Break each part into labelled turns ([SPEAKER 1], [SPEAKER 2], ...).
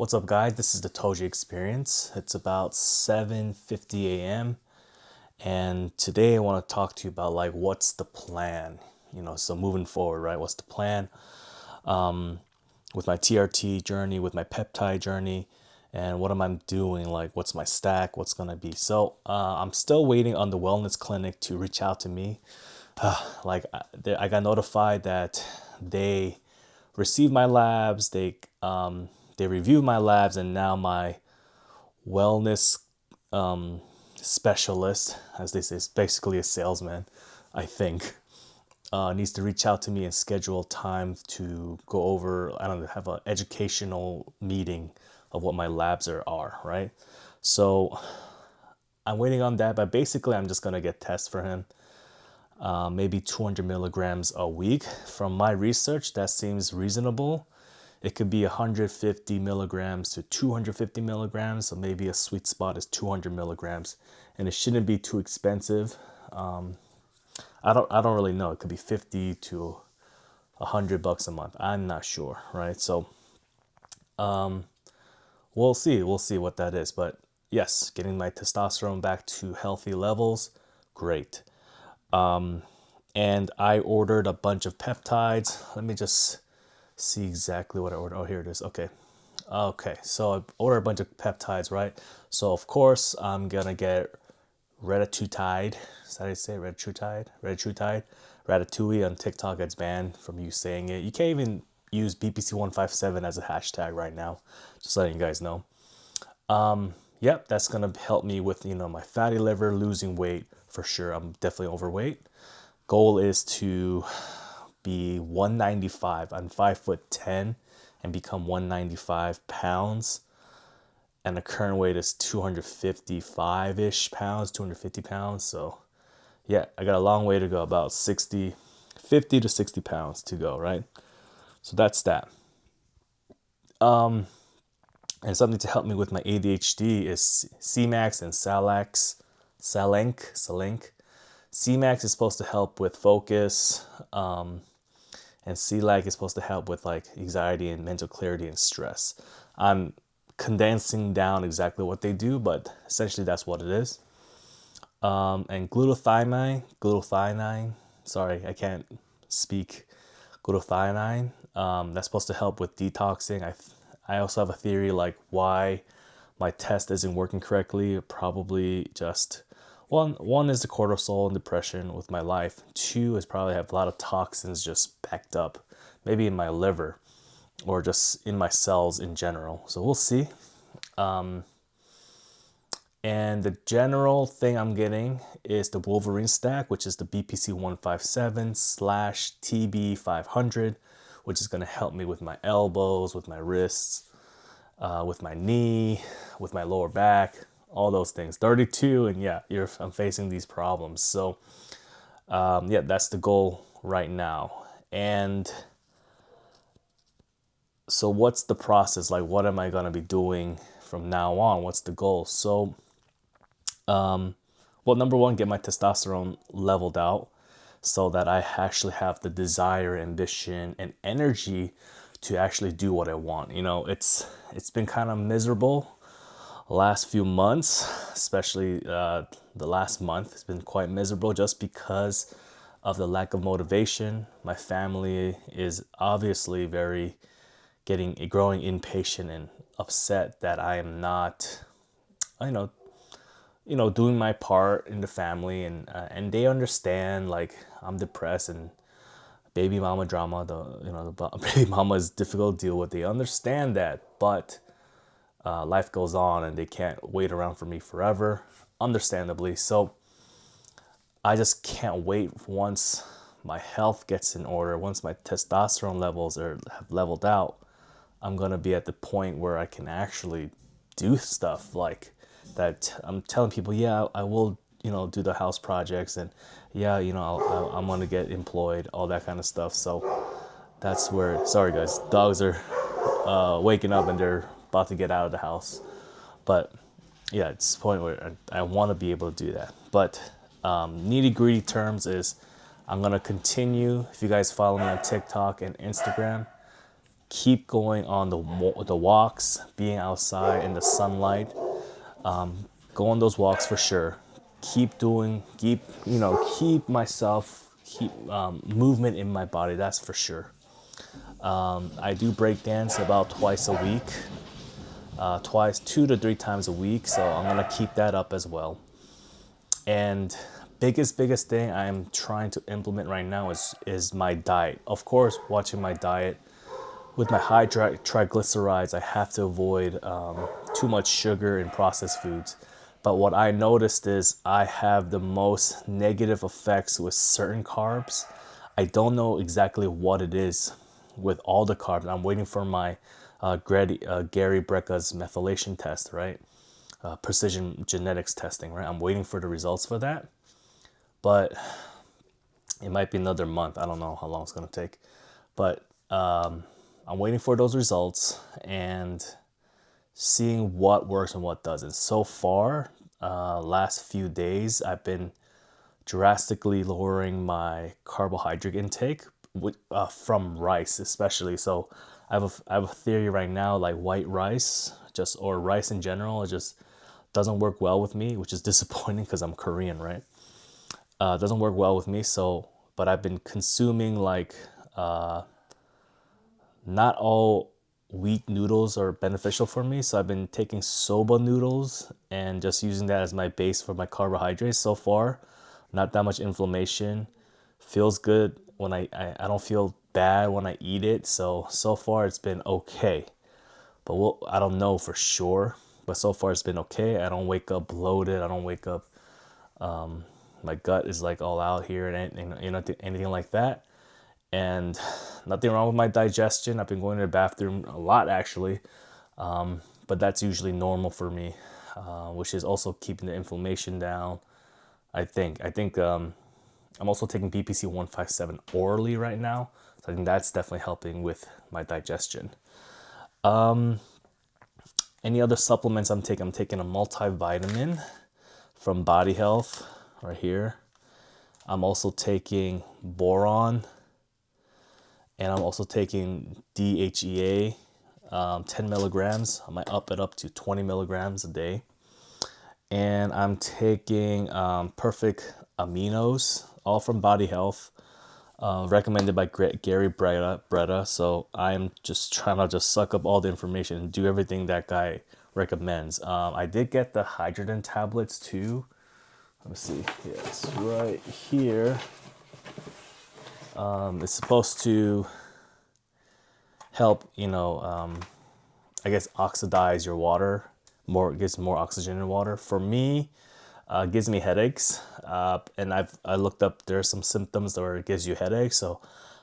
[SPEAKER 1] What's up, guys? This is the Toji Experience. It's about 7:50 a.m. and today I want to talk to you about like what's the plan. So moving forward, right? What's the plan with my TRT journey, with my peptide journey, and what am I doing? Like, what's my stack? What's gonna be? I'm still waiting on the wellness clinic to reach out to me. I got notified that they received my labs. They reviewed my labs, and now my wellness specialist, as they say, is basically a salesman, I think, needs to reach out to me and schedule time to go over, I don't know, have an educational meeting of what my labs are, right? So I'm waiting on that, but basically I'm just gonna get tests for him, maybe 200 milligrams a week. From my research, that seems reasonable. It could be 150 milligrams to 250 milligrams. So maybe a sweet spot is 200 milligrams, and it shouldn't be too expensive. I don't really know. It could be 50 to $100 a month. I'm not sure, right? So we'll see. We'll see what that is. But yes, getting my testosterone back to healthy levels, great. And I ordered a bunch of peptides. Let me just see exactly what I ordered. Oh, here it is. Okay, so I ordered a bunch of peptides, right? So of course I'm gonna get Ratatouille. Is that how you say it? Ratatouille. Ratatouille on TikTok gets banned from you saying it. You can't even use BPC157 as a hashtag right now. Just letting you guys know. Yep, that's gonna help me with my fatty liver, losing weight for sure. I'm definitely overweight. Goal is to be 195. I'm 5'10" and become 195 pounds. And the current weight is 255-ish pounds, 250 pounds. So yeah, I got a long way to go, about 50 to 60 pounds to go, right? So that's that. And something to help me with my ADHD is CMAX and Salenk. CMAX is supposed to help with focus, and CLAC is supposed to help with like anxiety and mental clarity and stress. I'm condensing down exactly what they do, but essentially that's what it is. And glutathione, sorry, I can't speak. Glutathione, that's supposed to help with detoxing. I also have a theory like why my test isn't working correctly. Probably just one is the cortisol and depression with my life. Two is probably have a lot of toxins just backed up, maybe in my liver or just in my cells in general. So we'll see. And the general thing I'm getting is the Wolverine stack, which is the BPC 157 slash TB 500, which is going to help me with my elbows, with my wrists, with my knee, with my lower back, all those things. 32, and yeah, I'm facing these problems. So yeah, that's the goal right now. And so what's the process? Like, what am I going to be doing from now on? What's the goal? So well, number one, get my testosterone leveled out so that I actually have the desire, ambition, and energy to actually do what I want. It's been kind of miserable the last few months, especially the last month. It's been quite miserable just because of the lack of motivation. My family is obviously growing impatient and upset that I am not, doing my part in the family, and they understand like I'm depressed and baby mama drama. The baby mama is difficult to deal with. They understand that, but life goes on, and they can't wait around for me forever, understandably. So I just can't wait once my health gets in order, once my testosterone levels have leveled out. I'm gonna be at the point where I can actually do stuff like that. I'm telling people, yeah, I will, do the house projects, and yeah, I'm gonna get employed, all that kind of stuff. So that's where. Sorry, guys, dogs are waking up and they're about to get out of the house. But yeah, it's the point where I want to be able to do that. But nitty gritty terms is I'm gonna continue. If you guys follow me on TikTok and Instagram, keep going on the walks, being outside in the sunlight. Go on those walks for sure. Keep myself, keep movement in my body. That's for sure. I do break dance about twice a week, twice, 2 to 3 times a week. So I'm gonna keep that up as well. And biggest thing I'm trying to implement right now is my diet. Of course, watching my diet. With my high triglycerides, I have to avoid too much sugar and processed foods. But what I noticed is I have the most negative effects with certain carbs. I don't know exactly what it is with all the carbs. I'm waiting for my Gary Brecka's methylation test, right? Precision genetics testing, right? I'm waiting for the results for that. But it might be another month. I don't know how long it's going to take. But I'm waiting for those results and seeing what works and what doesn't. So far, last few days, I've been drastically lowering my carbohydrate intake from rice, especially. So I have a theory right now, like white rice, or rice in general, it just doesn't work well with me, which is disappointing because I'm Korean, right? Doesn't work well with me. So, but I've been consuming like not all wheat noodles are beneficial for me. So I've been taking soba noodles and just using that as my base for my carbohydrates so far. Not that much inflammation. Feels good when I don't feel bad when I eat it. So far it's been okay. But I don't know for sure. But so far it's been okay. I don't wake up bloated. I don't wake up, my gut is like all out here and anything like that. And nothing wrong with my digestion. I've been going to the bathroom a lot actually, but that's usually normal for me, which is also keeping the inflammation down. I think I'm also taking BPC 157 orally right now, so I think that's definitely helping with my digestion. Any other supplements I'm taking? I'm taking a multivitamin from Body Health right here. I'm also taking boron, and I'm also taking DHEA, 10 milligrams. I might up it up to 20 milligrams a day. And I'm taking Perfect Aminos, all from Body Health, recommended by Gary Bretta. So I'm just trying to just suck up all the information and do everything that guy recommends. I did get the hydrogen tablets too. Let me see. Yeah, it's right here. It's supposed to help, I guess, oxidize your water. More, it gives more oxygen in water. For me, it gives me headaches. And I looked up, there's some symptoms where it gives you headaches. So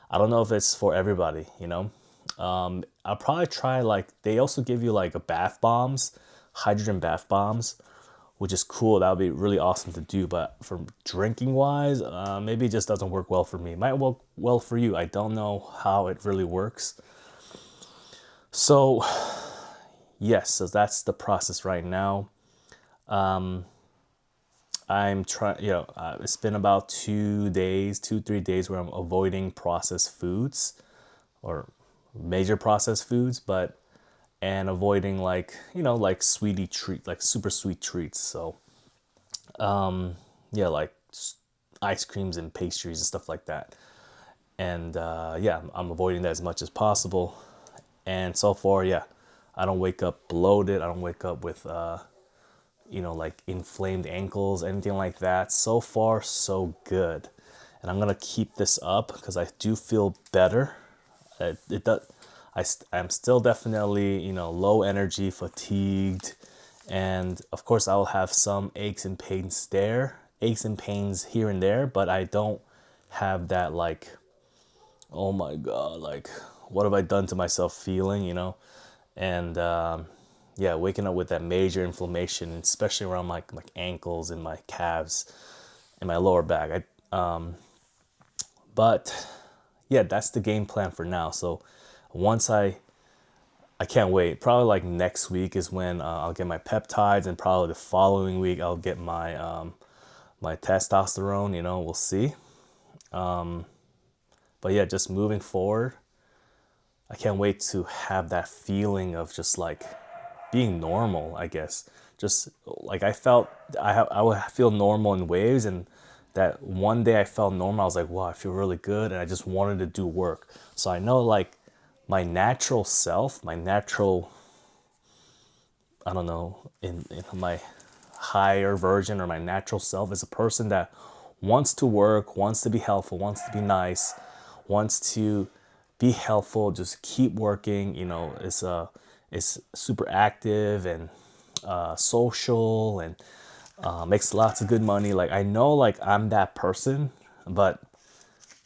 [SPEAKER 1] I don't know if it's for everybody. I'll probably try, like, they also give you like a bath bombs, hydrogen bath bombs, which is cool. That would be really awesome to do. But for drinking wise, maybe it just doesn't work well for me. It might work well for you. I don't know how it really works. So yes, so that's the process right now. I'm trying, it's been about 2, 3 days where I'm avoiding processed foods or major processed foods, and avoiding like sweetie treat, like super sweet treats. So, yeah, like ice creams and pastries and stuff like that. And yeah, I'm avoiding that as much as possible. And so far, yeah, I don't wake up bloated. I don't wake up with, like inflamed ankles, anything like that. So far, so good. And I'm gonna keep this up because I do feel better. It does. I'm still definitely, low energy, fatigued, and of course I will have some aches and pains here and there, but I don't have that like, oh my god, like what have I done to myself feeling. And yeah, waking up with that major inflammation, especially around my like ankles and my calves and my lower back. But yeah, that's the game plan for now. So once I can't wait. Probably like next week is when I'll get my peptides, and probably the following week I'll get my testosterone. We'll see. But yeah, just moving forward. I can't wait to have that feeling of just like being normal, I guess. Just like I would feel normal in waves, and that one day I felt normal. I was like, wow, I feel really good, and I just wanted to do work. So I know like my natural self, my natural, I don't know, in my higher version or my natural self is a person that wants to work, wants to be helpful, wants to be nice, wants to be helpful, just keep working, you know, is super active and social and makes lots of good money. Like I know like I'm that person, but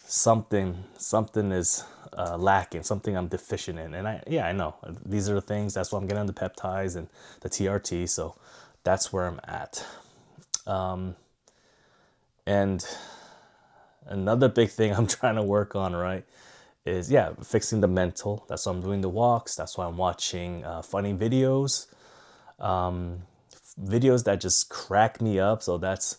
[SPEAKER 1] something is lacking, something I'm deficient in. And I know these are the things. That's why I'm getting the peptides and the TRT. So that's where I'm at. And another big thing I'm trying to work on, right, is yeah, fixing the mental. That's why I'm doing the walks. That's why I'm watching funny videos, videos that just crack me up. So that's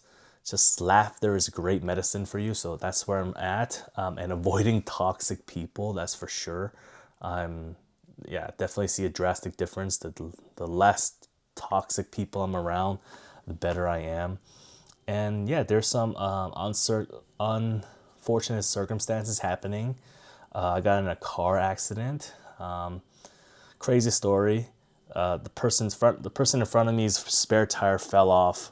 [SPEAKER 1] just laughter is great medicine for you. So that's where I'm at, and avoiding toxic people. That's for sure. Yeah, definitely see a drastic difference. The less toxic people I'm around, the better I am. And yeah, there's some unfortunate circumstances happening. I got in a car accident. Crazy story. The person in front of me's spare tire fell off.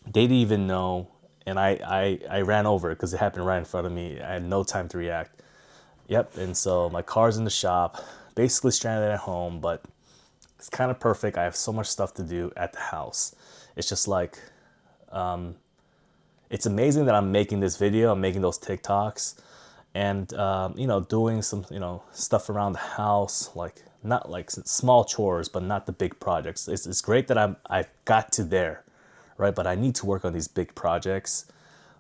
[SPEAKER 1] They didn't even know, and I ran over it because it happened right in front of me. I had no time to react. Yep, and so my car's in the shop, basically stranded at home, but it's kind of perfect. I have so much stuff to do at the house. It's just like, it's amazing that I'm making this video, I'm making those TikToks, and you know, doing some, you know, stuff around the house, like not like small chores, but not the big projects. It's great that I've got to there, right? But I need to work on these big projects,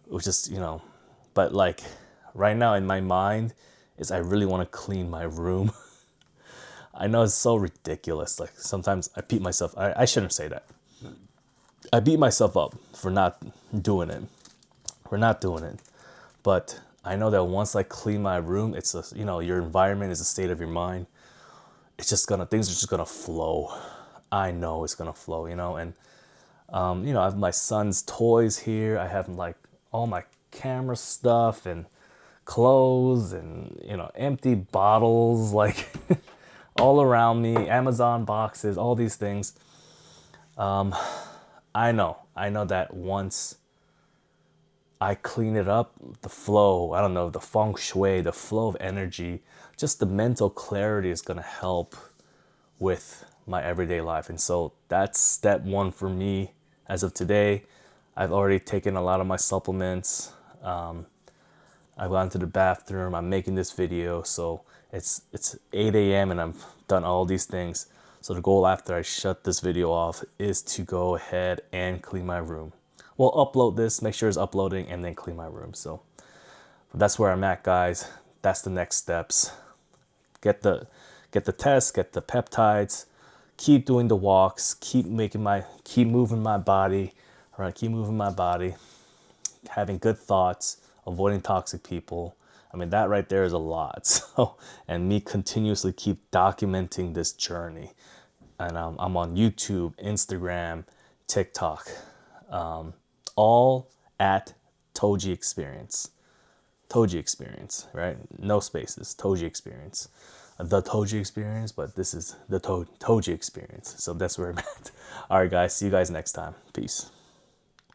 [SPEAKER 1] which is, you know, but like right now in my mind is I really want to clean my room. I know it's so ridiculous. Like sometimes I beat myself. I shouldn't say that. I beat myself up for not doing it. For not doing it. But I know that once I clean my room, it's a, you know, your environment is a state of your mind. It's just gonna, things are just gonna flow. I know it's gonna flow, you know. And you know, I have my son's toys here. I have like all my camera stuff and clothes and, you know, empty bottles like all around me, Amazon boxes, all these things. I know that once I clean it up, the flow, I don't know, the feng shui, the flow of energy, just the mental clarity is going to help with my everyday life. And so that's step one for me as of today. I've already taken a lot of my supplements. I've gone to the bathroom. I'm making this video. So it's 8 a.m. and I've done all these things. So the goal after I shut this video off is to go ahead and clean my room. We'll upload this, make sure it's uploading, and then clean my room. So that's where I'm at, guys. That's the next steps. Get the test, get the peptides, keep doing the walks, keep moving my body, all right? Keep moving my body, having good thoughts, avoiding toxic people. I mean, that right there is a lot. So, and me continuously keep documenting this journey. And I'm on YouTube, Instagram, TikTok, all at Toji Experience. Toji Experience, right? No spaces, Toji Experience. The Toji Experience, but this is the Toji Experience. So that's where I'm at. All right, guys. See you guys next time. Peace.